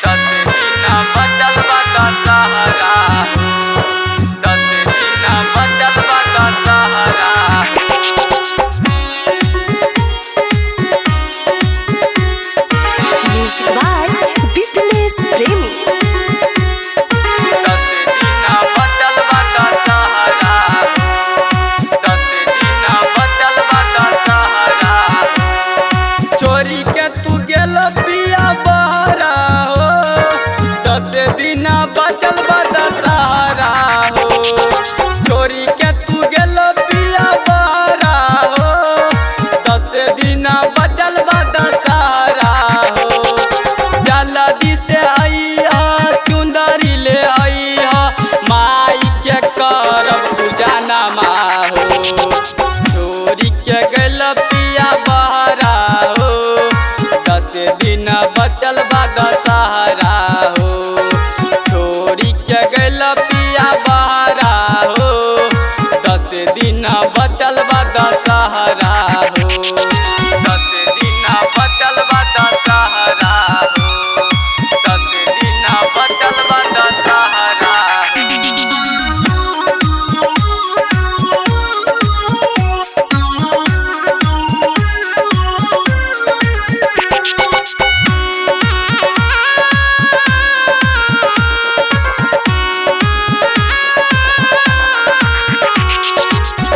10 दिन बचल बा दशहरा, 10 दिन बचल बा Dussehra. Music by Bipnesh Premi. 10 दिन बचल बा दशहरा, 10 दिन बचल बा दशहरा। चोरी के तू गेल पिया बहरा हो, 10 दिन बचल बा दशहरा हो। चोरी के तू गेल पिया बहरा हो, 10 दिन बचल बा दशहरा हो। जल्दी से आइहा चुंदरी ले आइहा, माई के करब पूजा नमा हो। चोरी के गेल पिया बहरा हो, 10 दिन बचल बा दशहरा हो। चोरी के गेल पिया बहरा हो, 10 दिन बचल बा दशहरा हो। 10 दिन बचल बा दशहरा हो, 10 दिन बचल बा दशहरा।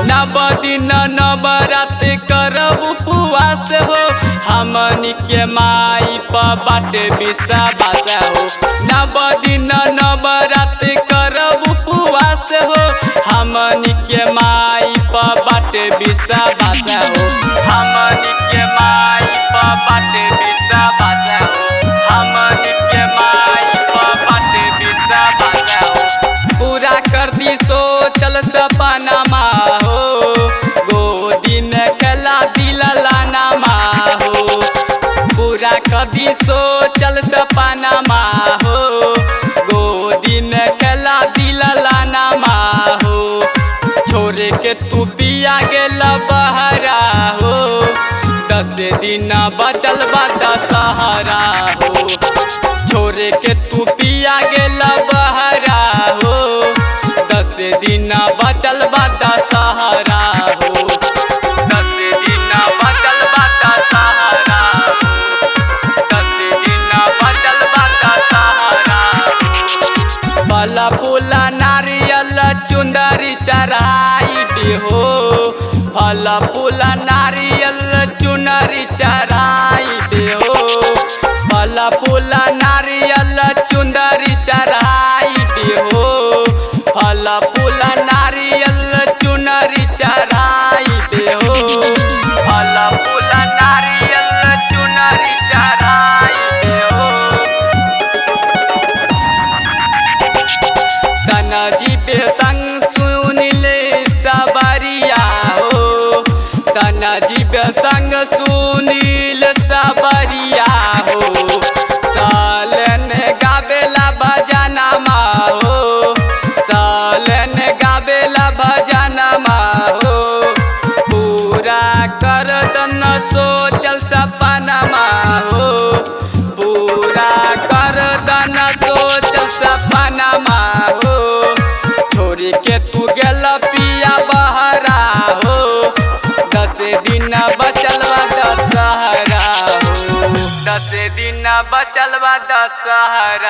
नव दिन नवरात करब उपवास हो, हमनी के माई पर बाटे विश्वास हो। नव दिन नवरात करब उपवास हो, हमनी के माई पर बाटे विश्वास हो। हमनी के माई पर बाटे विश्वास हो, हमनी के माई पर बाटे विश्वास हो। पूरा कर दी सोचल सपनामा हो, गोदी में खेला दिललानामा हो। पूरा कर दी सोचल सपनामा हो, गोदी में खेला दिललानामा हो। छोरे के तू पिया गेल बहरा हो, 10 दिन बचल बा दशहरा हो। छोरे के तू पिया गेल बहरा हो, 10 दिन बचल बा दशहरा हो। 10 दिन बचल बा दशहरा हो, 10 दिन बचल बा दशहरा हो। फल फूल नारियल चुंदरी चढ़ाई भी हो, फल फूल नारियल चुनरी चढ़ाई भी हो। फल फूल नारियल चुंदरी चढ़ाई भी हो, फल फूल नारियल चुनरी चढ़ाई भी हो। फल फूल नारियल चुनरी चढ़ाई भी हो। सनजी पे संग सुनिले सबरिया हो, सनजी पे संग सुनील सबरिया हो। सालन गावेला भजनमा हो, सालन गावेला भजनमा हो। पूरा कर दन सोचल सपनमा हो, पूरा कर दन सोचल सपनमा हो। छोरी के तू गेल पिया बहरा हो, 10 दिन बचल बा दशहरा हो। 10 दिन बचल बा दशहरा।